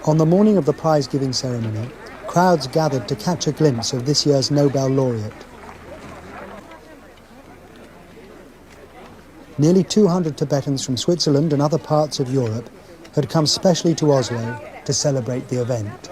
On the morning of the prize-giving ceremony, crowds gathered to catch a glimpse of this year's Nobel laureate. Nearly 200 Tibetans from Switzerland and other parts of Europe had come specially to Oslo to celebrate the event.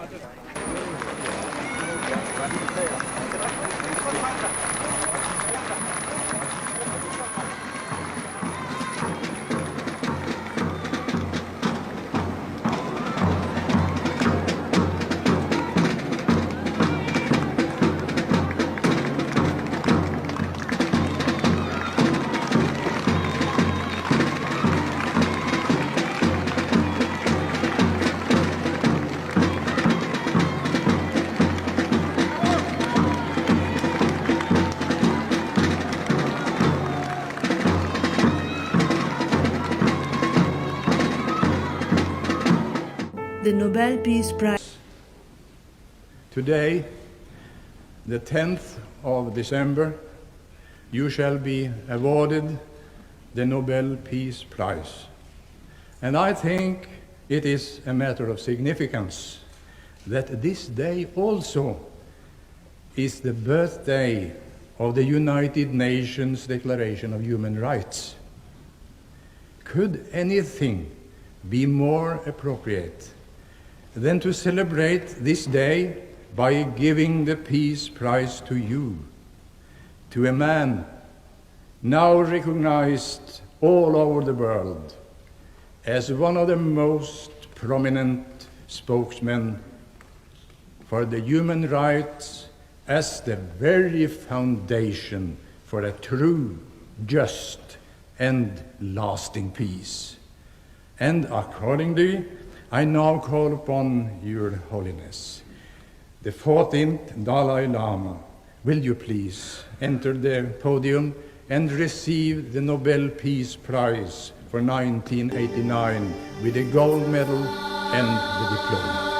The Nobel Peace Prize. Today, the 10th of December, you shall be awarded the Nobel Peace Prize. And I think it is a matter of significance that this day also is the birthday of the United Nations Declaration of Human Rights. Could anything be more appropriate than to celebrate this day by giving the Peace Prize to you, to a man now recognized all over the world as one of the most prominent spokesmen for the human rights as the very foundation for a true, just, and lasting peace. And accordingly, I now call upon Your Holiness, the 14th Dalai Lama. Will you please enter the podium and receive the Nobel Peace Prize for 1989 with the gold medal and the diploma.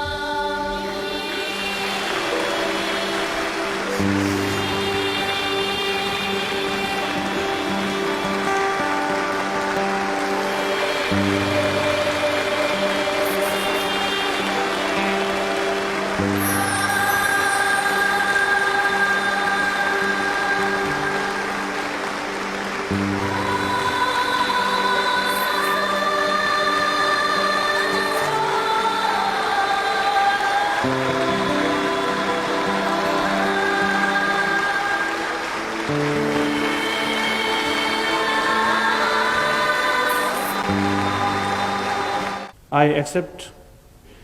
I accept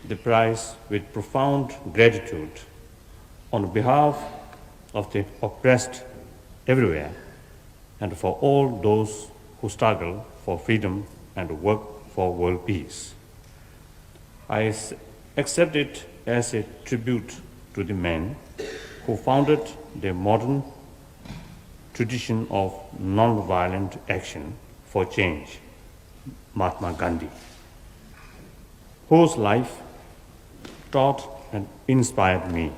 the prize with profound gratitude on behalf of the oppressed everywhere and for all those who struggle for freedom and work for world peace. I accept it as a tribute to the men who founded the modern tradition of non-violent action for change, Mahatma Gandhi, whose life taught and inspired me.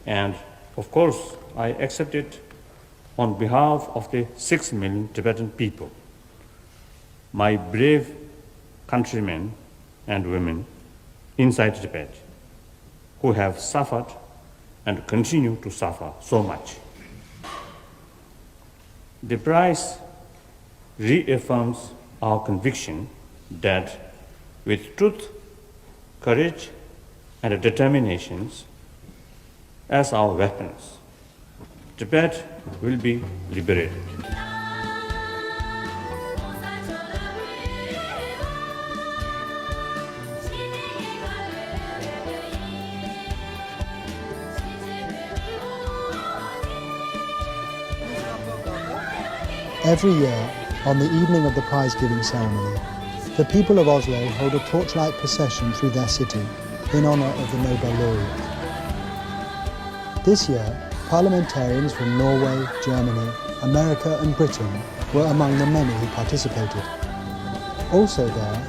And of course, I accept it on behalf of the 6 million Tibetan people, my brave countrymen and women inside Tibet, who have suffered and continue to suffer so much. The prize reaffirms our conviction that with truth, courage, and determinations as our weapons, Tibet will be liberated. Every year, on the evening of the prize-giving ceremony, the people of Oslo hold a torchlight procession through their city in honour of the Nobel laureate. This year, parliamentarians from Norway, Germany, America and Britain were among the many who participated. Also there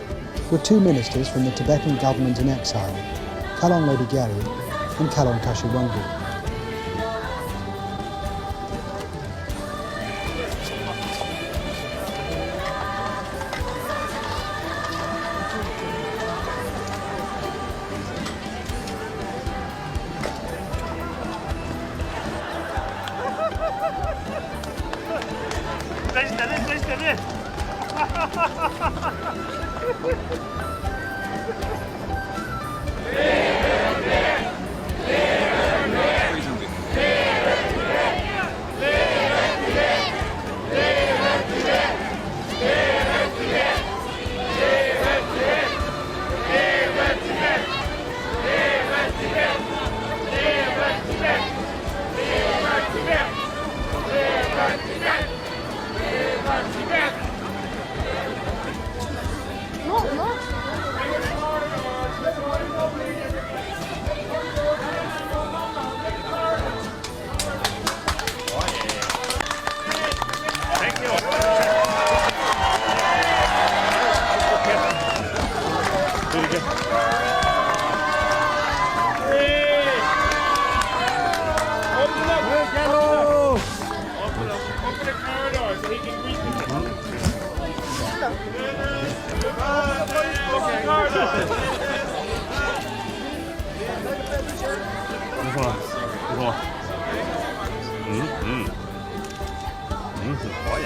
were 2 ministers from the Tibetan government in exile, Khalong Lodigyari and Khalong Kashiwangbu. You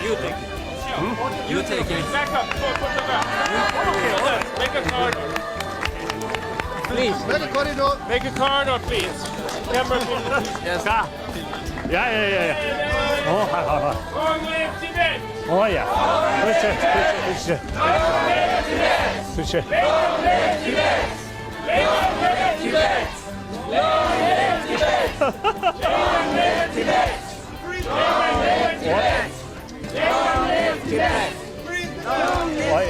take it. You take it. Back up. Make a corridor. Please. Make a corridor. Make a corridor, please. Camera, please. Yes. Yeah. Oh, hi. Long live Tibet. Oh, yeah. 그렇지. Long live Tibet. Long live Tibet. Long live Tibet. Long live Tibet. Long live Tibet. Long live Tibet. Long live Tibet.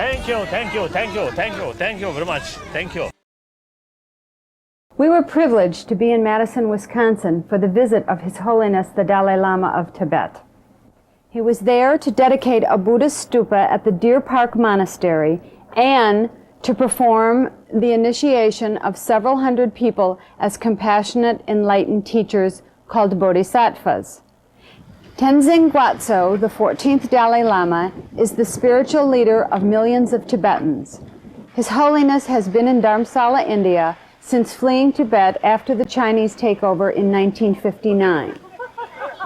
Thank you very much. Thank you. We were privileged to be in Madison, Wisconsin for the visit of His Holiness the Dalai Lama of Tibet. He was there to dedicate a Buddhist stupa at the Deer Park Monastery and to perform the initiation of several hundred people as compassionate, enlightened teachers called bodhisattvas. Tenzin Gyatso, the 14th Dalai Lama, is the spiritual leader of millions of Tibetans. His Holiness has been in Dharamsala, India, since fleeing Tibet after the Chinese takeover in 1959.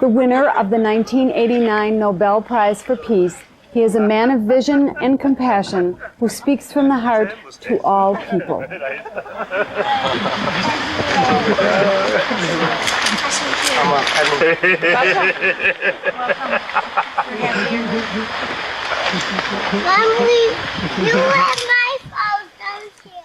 The winner of the 1989 Nobel Prize for Peace, he is a man of vision and compassion who speaks from the heart to all people. Mommy, you have my phone, don't you?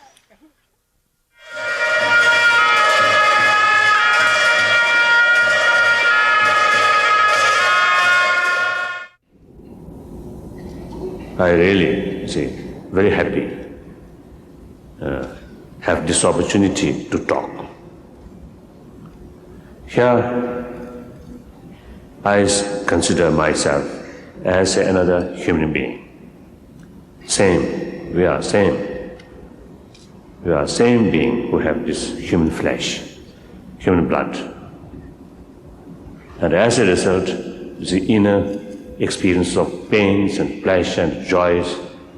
I really very happy have this opportunity to talk. Here, I consider myself as another human being. We are same. We are same being who have this human flesh, human blood. And as a result, the inner experience of pains and pleasure and joys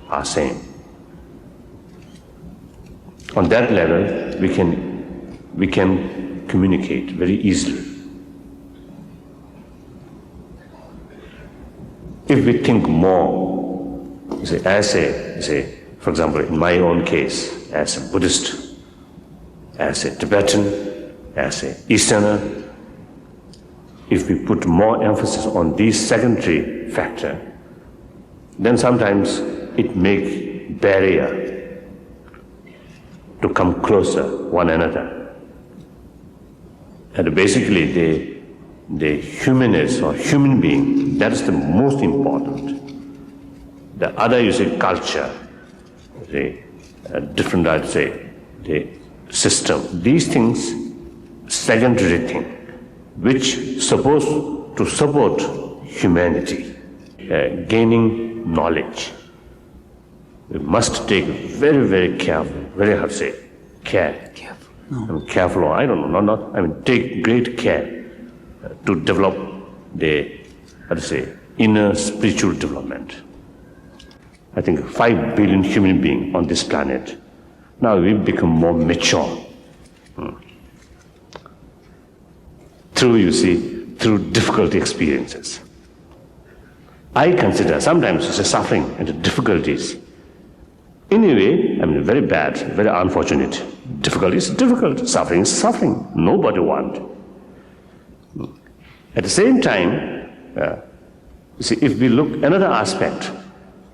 are same. On that level, we can communicate very easily. If we think more, for example, in my own case, as a Buddhist, as a Tibetan, as an Easterner, if we put more emphasis on these secondary factor, then sometimes it makes barrier to come closer one another. And basically the humanness or human being, that is the most important. The other, culture, different, the system. These things, secondary thing, which supposed to support humanity, gaining knowledge. We must take very, very careful, very hard to say, care. Careful, I don't know, take great care to develop the, inner spiritual development. I think 5 billion human beings on this planet. Now we've become more mature. Through difficult experiences. I consider sometimes it's a suffering and difficulties. In a way, very bad, very unfortunate. Difficult is difficult, suffering is suffering. Nobody wants. At the same time, if we look another aspect,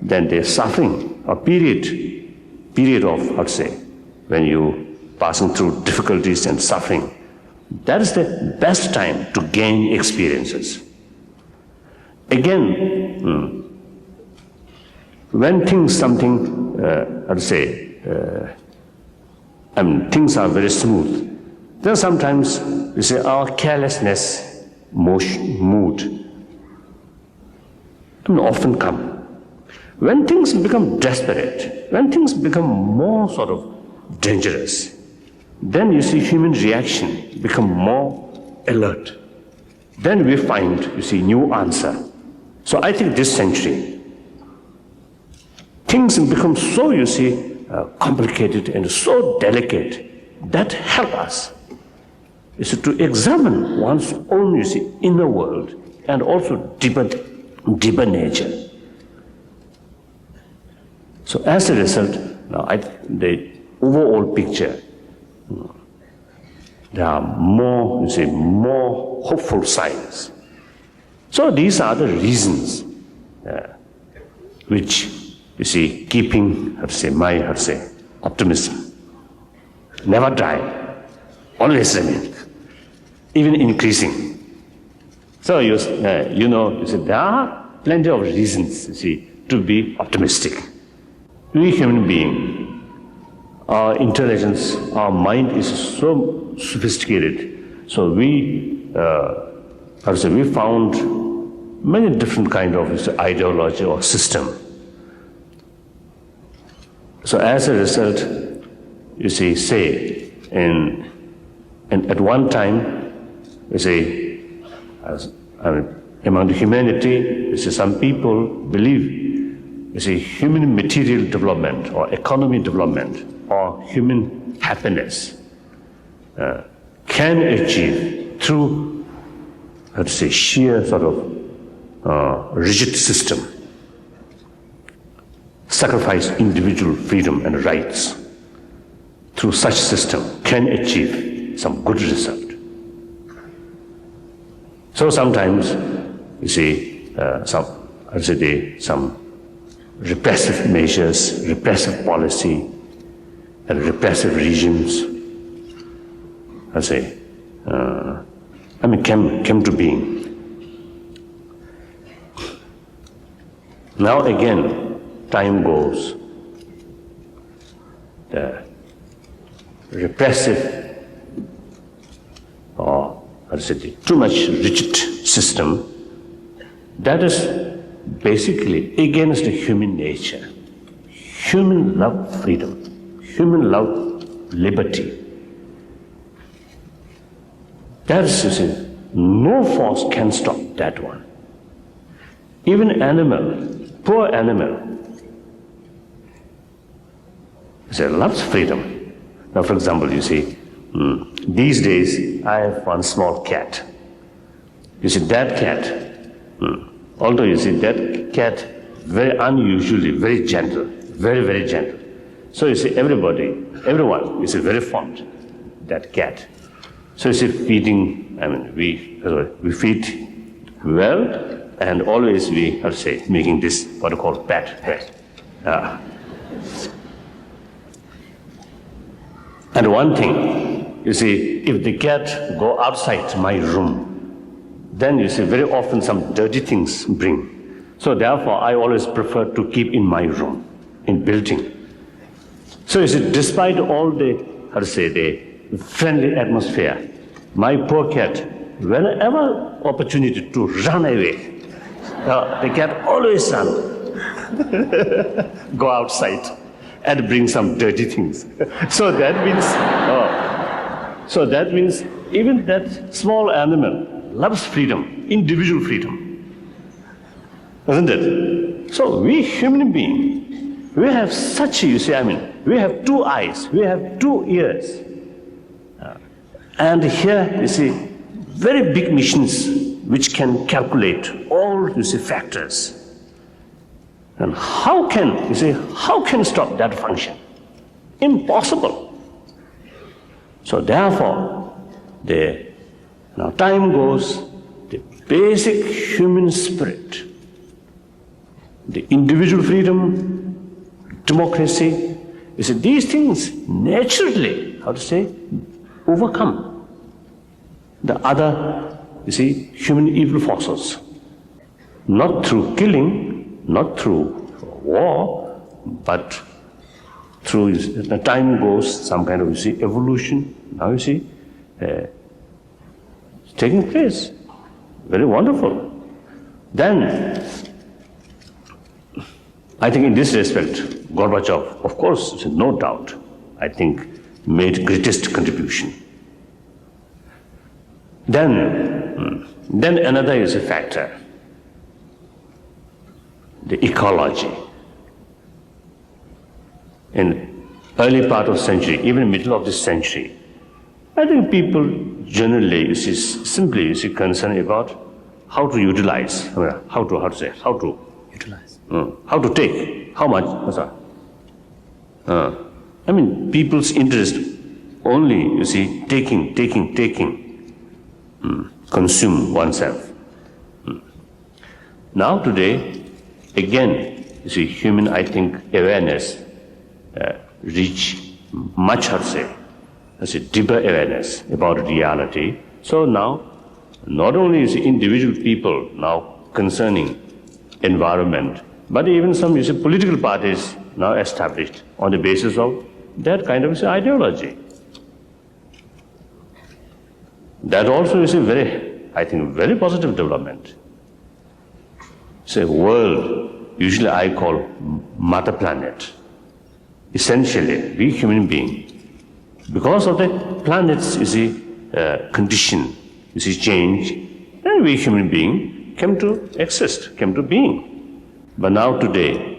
then the suffering or period of, when you passing through difficulties and suffering, that is the best time to gain experiences. Again, when things things are very smooth, then sometimes our carelessness mood often come. When things become desperate, when things become more sort of dangerous, then human reaction become more alert. Then we find, new answer. So I think this century, things become so, complicated and so delicate that help us to examine one's own, inner world and also deeper nature. So as a result, now the overall picture, there are more, more hopeful signs. So these are the reasons which, keeping, my, optimism. Never die, always remain, even increasing. So there are plenty of reasons, to be optimistic. We human beings, our intelligence, our mind is so sophisticated. So we found many different kind of ideology or system. So as a result, at one time, among the humanity, some people believe human material development or economy development or human happiness can achieve through, sheer sort of rigid system, sacrifice individual freedom and rights. Through such system can achieve some good result. So sometimes, some repressive measures, repressive policy, and repressive regimes, came to being. Now again, time goes. The repressive or too much rigid system, that is basically against the human nature. Human love freedom, human love liberty. That is, no force can stop that one. Even animal, poor animal, loves freedom. Now, for example, these days I have one small cat. That cat, although that cat very unusually, very gentle, very, very gentle. So everyone is very fond of that cat. So feeding, we feed well, and always we are making this what I call pet. And one thing, if the cat go outside my room, then very often some dirty things bring. So therefore, I always prefer to keep in my room, in building. So despite all the friendly atmosphere, my poor cat, whenever opportunity to run away, the cat always run, go outside and bring some dirty things. So that means even that small animal loves freedom, individual freedom, isn't it? So we human beings, we have such, we have two eyes, we have two ears. And here, very big machines which can calculate all, factors. And how can stop that function? Impossible. So therefore, now time goes, the basic human spirit, the individual freedom, democracy, these things naturally, overcome the other, human evil forces. Not through killing, not through war, but through, the time goes, some kind of, evolution, now it's taking place. Very wonderful. Then, I think in this respect, Gorbachev, of course, no doubt, I think, made greatest contribution. Then another is a factor, the ecology. In early part of century, even middle of this century, I think people generally simply concerned about how to utilize, how to utilize, how to take, how much. People's interest only, taking, consume oneself. Now today, again, human, I think, awareness reach much, deeper awareness about reality. So now, not only is individual people now concerning environment, but even some political parties now established on the basis of that kind of ideology. That also is a very positive development. It's a world, usually I call mother planet. Essentially, we human beings, because of the planet's condition, change, then we human beings came to exist, came to being. But now today,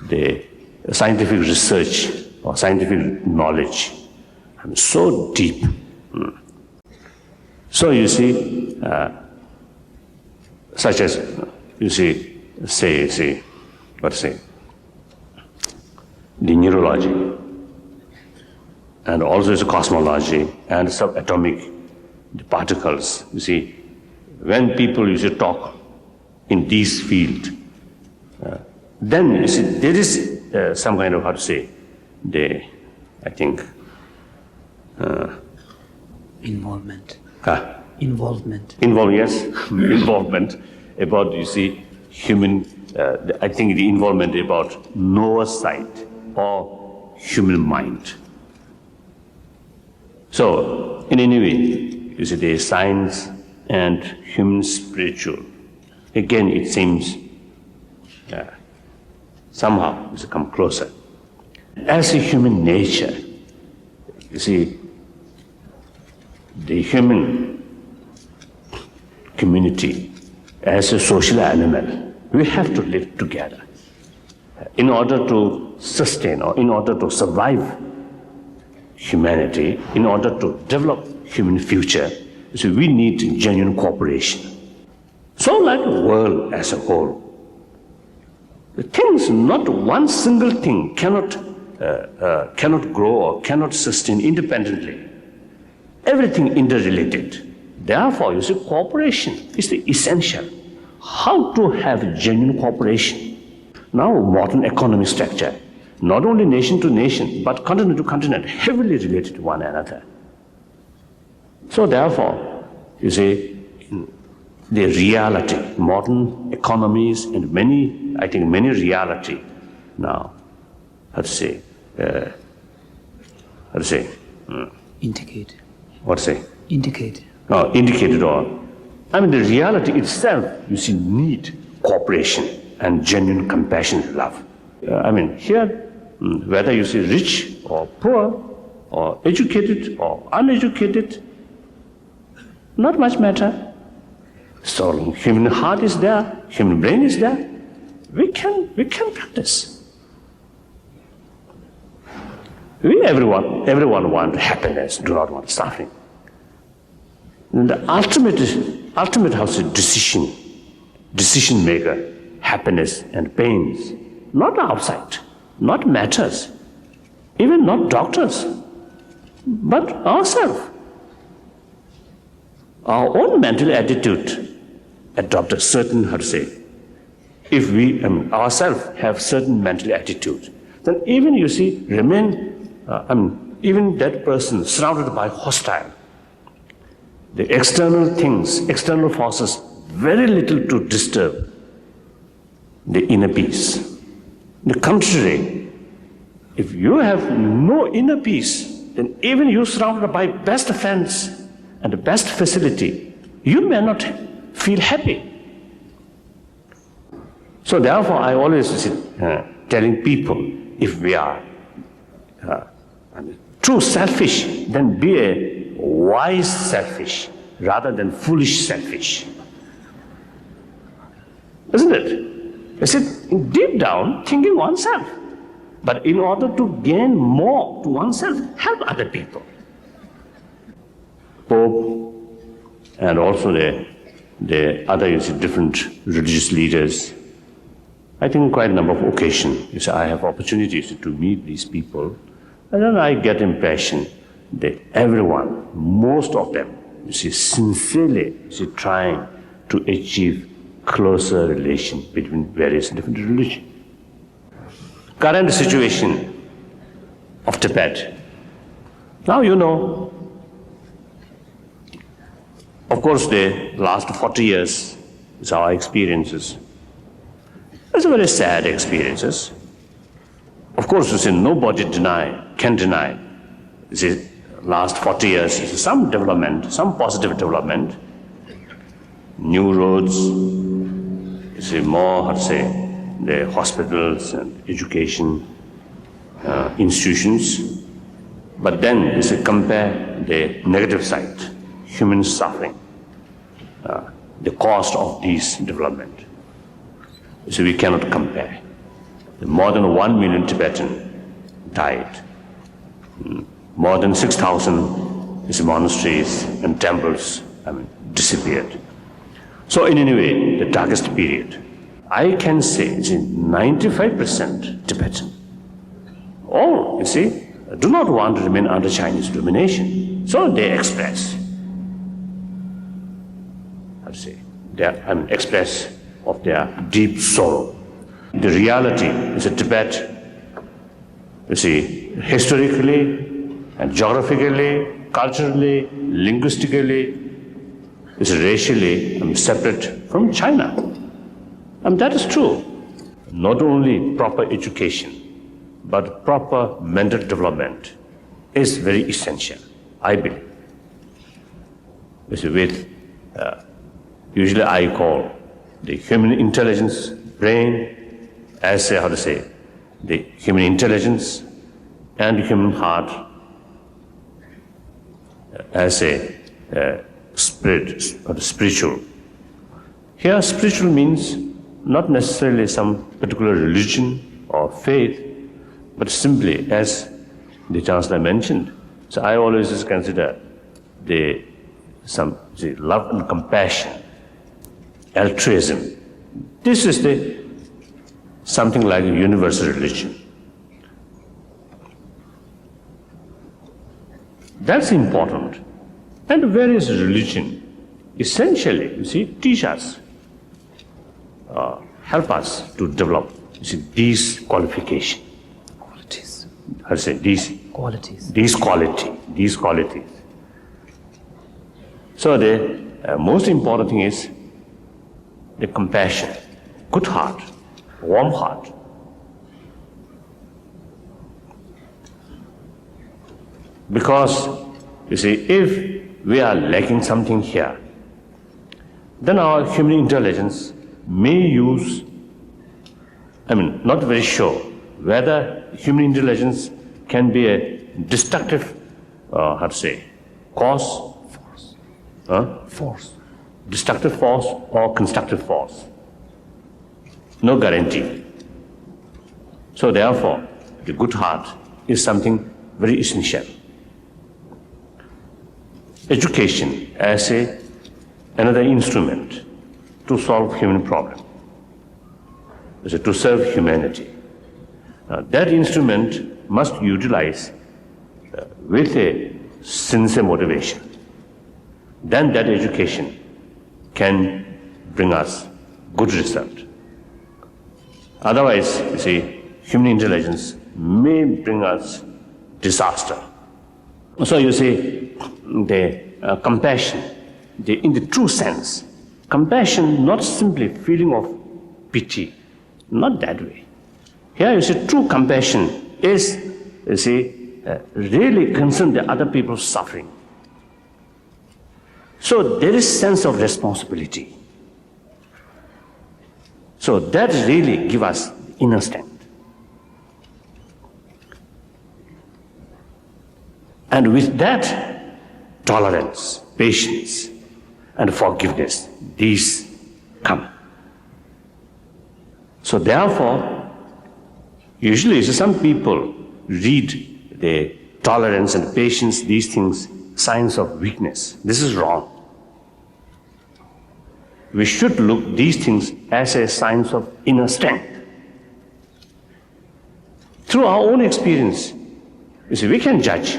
the scientific research or scientific knowledge is so deep. So such as, the neurology, and also the cosmology and subatomic particles. When people talk in these fields, then there is some kind of, Involvement. Involvement, yes. Involvement about, human, I think the involvement about knower side or human mind. So, in any way, there is science and human spiritual. Again, it seems somehow it's come closer. As a human nature, the human community, as a social animal, we have to live together. In order to sustain or in order to survive humanity, in order to develop human future, we need genuine cooperation. So like the world as a whole, the things, not one single thing cannot grow or cannot sustain independently. Everything interrelated. Therefore, cooperation is the essential. How to have genuine cooperation? Now, modern economic structure, not only nation to nation, but continent to continent, heavily related to one another. So therefore, the reality, modern economies and many reality now, Indicate. Indicate. No, indicated or, the reality itself, need cooperation and genuine compassion and love. Here, whether rich or poor, or educated or uneducated, not much matter. So human heart is there, human brain is there. We can practice. Everyone wants happiness, do not want suffering. And the ultimate decision maker happiness and pains, not outside, not matters, even not doctors, but ourselves. Our own mental attitude adopt a certain, how to say, if we ourselves have certain mental attitude, then even, you see, even that person surrounded by hostile, the external things, external forces, very little to disturb the inner peace. The contrary, if you have no inner peace, then even you surrounded by best fence and the best facility, you may not feel happy. So therefore, I always telling people, if we are true selfish, then be a wise selfish rather than foolish selfish. Isn't it? You see, deep down, thinking oneself. But in order to gain more to oneself, help other people. Pope and also the other, you see, different religious leaders, I think quite a number of occasions, you see, I have opportunities to meet these people, and then I get impression that everyone, most of them, you see, sincerely, you see, trying to achieve closer relation between various different religions. Current situation of Tibet. Now you know, of course, the last 40 years is our experiences. It's a very sad experiences. Of course, you see, nobody can deny the last 40 years is some development, some positive development, new roads, you see, more, how to say, the hospitals and education institutions. But then, you see, compare the negative side, human suffering, the cost of these development. So we cannot compare. More than 1 million Tibetans died. More than 6,000 monasteries and temples disappeared. So in any way, the darkest period, I can say 95% Tibetan. All, you see, do not want to remain under Chinese domination. So they express, how to say, express of their deep sorrow. The reality is that Tibet, you see, historically and geographically, culturally, linguistically, is racially separate from China. That is true. Not only proper education, but proper mental development is very essential, I believe. You see, with, usually I call the human intelligence brain as how to say, the human intelligence and the human heart as a spirit or the spiritual. Here, spiritual means not necessarily some particular religion or faith, but simply, as the Chancellor mentioned. So I always consider the love and compassion, altruism. This is something like a universal religion. That's important. And various religions essentially, you see, teach us, help us to develop, you see, these qualifications. Qualities. I say these qualities. These qualities. So the most important thing is the compassion, good heart, warm heart. Because, you see, if we are lacking something here, then our human intelligence may use, not very sure whether human intelligence can be a destructive, cause, Force. destructive force or constructive force. No guarantee. So therefore, the good heart is something very essential. Education as another instrument to solve human problem. to serve humanity. That instrument must utilize with a sincere motivation. Then that education can bring us good result. Otherwise, you see, human intelligence may bring us disaster. So you see, the compassion, in the true sense, compassion, not simply feeling of pity, not that way. Here you see, true compassion is, you see, really concern the other people's suffering. So there is sense of responsibility. So that really gives us inner strength. And with that, tolerance, patience, and forgiveness, these come. So therefore, usually some people read the tolerance and patience, these things, signs of weakness. This is wrong. We should look these things as a signs of inner strength. Through our own experience, you see, we can judge.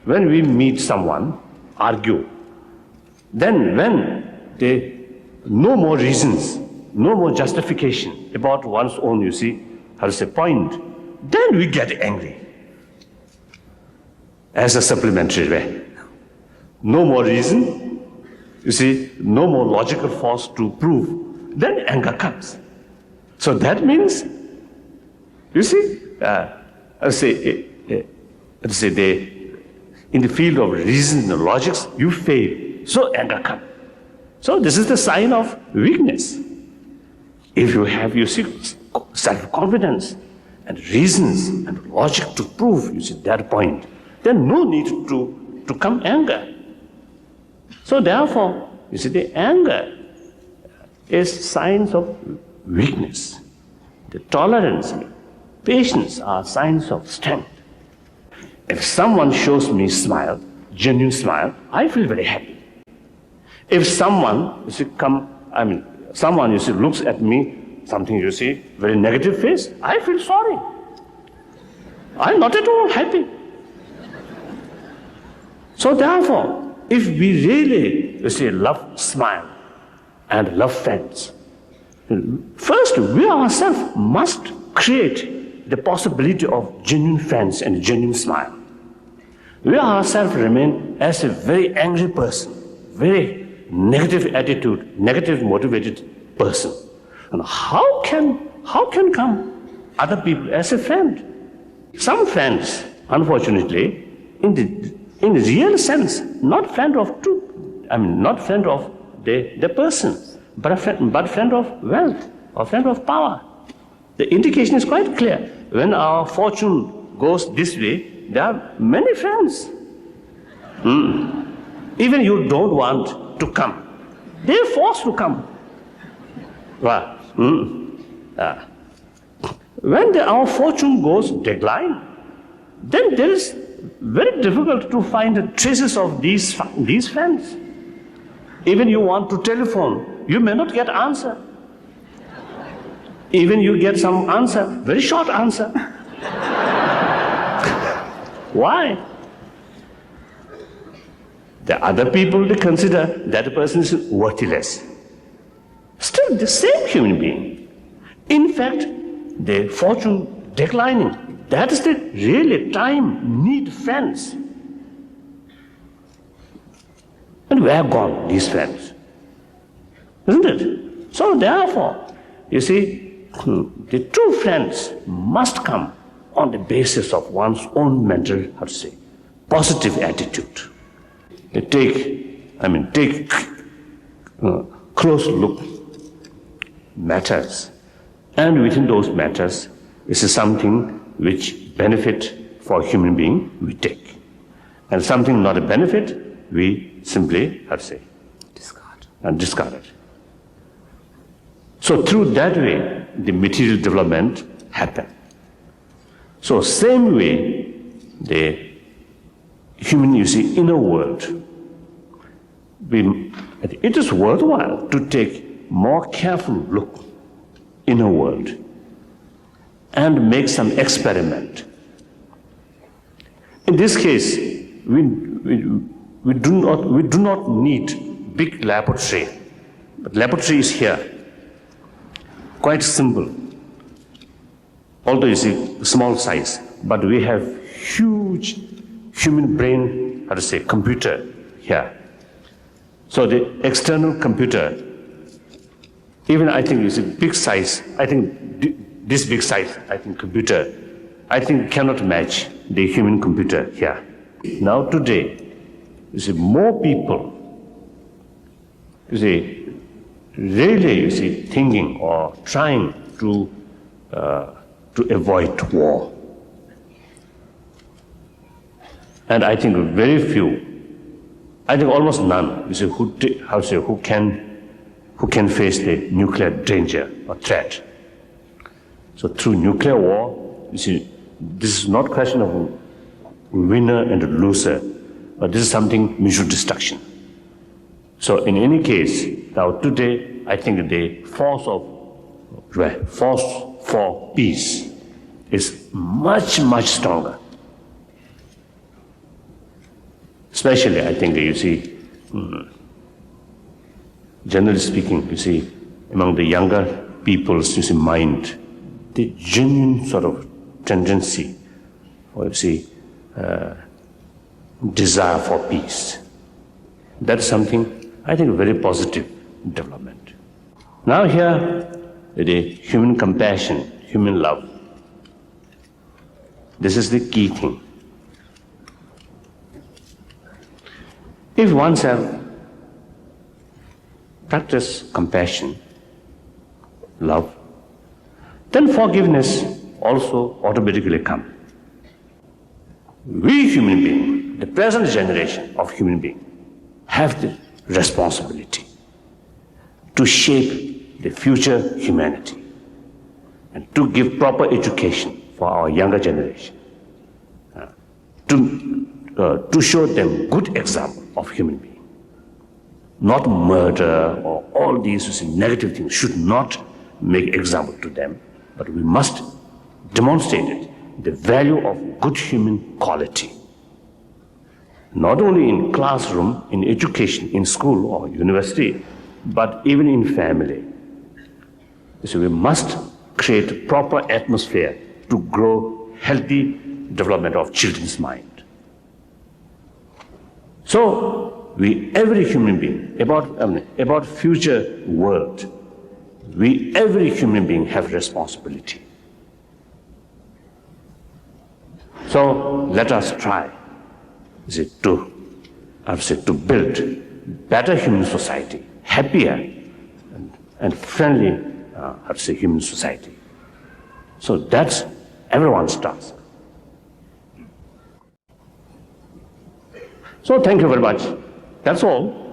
When we meet someone, argue, then when there no more reasons, no more justification about one's own, you see, how to say, point, then we get angry. As a supplementary way. No more reason, you see, no more logical force to prove, then anger comes. So that means, you see, in the field of reason and logics, you fail. So anger comes. So this is the sign of weakness. If you have, you see, self-confidence and reasons and logic to prove, you see, that point, then no need to come anger. So therefore, you see, the anger is signs of weakness. The tolerance, patience are signs of strength. If someone shows me smile, genuine smile, I feel very happy. If someone, you see, someone, you see, looks at me, something, you see, very negative face, I feel sorry. I'm not at all happy. So therefore, if we really, you see, love smile and love friends, first we ourselves must create the possibility of genuine friends and genuine smile. We ourselves remain as a very angry person, very negative attitude, negative motivated person. And how can come other people as a friend? Some friends, unfortunately, in the real sense, not friend of truth, not friend of the person, but friend of wealth or friend of power. The indication is quite clear. When our fortune goes this way, there are many friends. Even you don't want to come, they're forced to come. When our fortune goes decline, then there is very difficult to find traces of these friends. Even you want to telephone, you may not get answer. Even you get some answer, very short answer. Why? The other people, they consider that person is worthless. Still the same human being. In fact, the fortune declining, that is the really time need friends. And where have gone these friends? Isn't it? So therefore, you see, the true friends must come on the basis of one's own mental, positive attitude. Take close look matters, and within those matters, this is something which benefit for human being we take, and something not a benefit we simply discard it. So through that way, the material development happen. So same way, the human, inner world, it is worthwhile to take more careful look inner world and make some experiment. In this case, we do not need big laboratory. But laboratory is here, quite simple. Although you see small size, but we have huge human brain, computer here. So the external computer, even I think you see big size, I think this big size, computer, cannot match the human computer here. Now today, you see more people, really thinking or trying to avoid war. And I think very few, almost none, who can face the nuclear danger or threat. So through nuclear war, this is not a question of winner and loser, but this is something mutual destruction. So in any case, now today, I think the force for peace is much, much stronger. Especially, I think, generally speaking, among the younger people's, mind, the genuine sort of tendency, or desire for peace. That's something, I think, very positive development. Now here, the human compassion, human love. This is the key thing. If oneself practice compassion, love, then forgiveness also automatically comes. We human beings, the present generation of human beings, have the responsibility to shape the future humanity and to give proper education for our younger generation, to show them good example of human being. Not murder or all these negative things should not make example to them, but we must demonstrate it, the value of good human quality. Not only in classroom, in education, in school or university, but even in family. So we must create proper atmosphere to grow healthy development of children's mind. So every human being, about future world, every human being have responsibility. So let us try to build better human society, happier and friendly human society. So that's everyone's task. So thank you very much. That's all.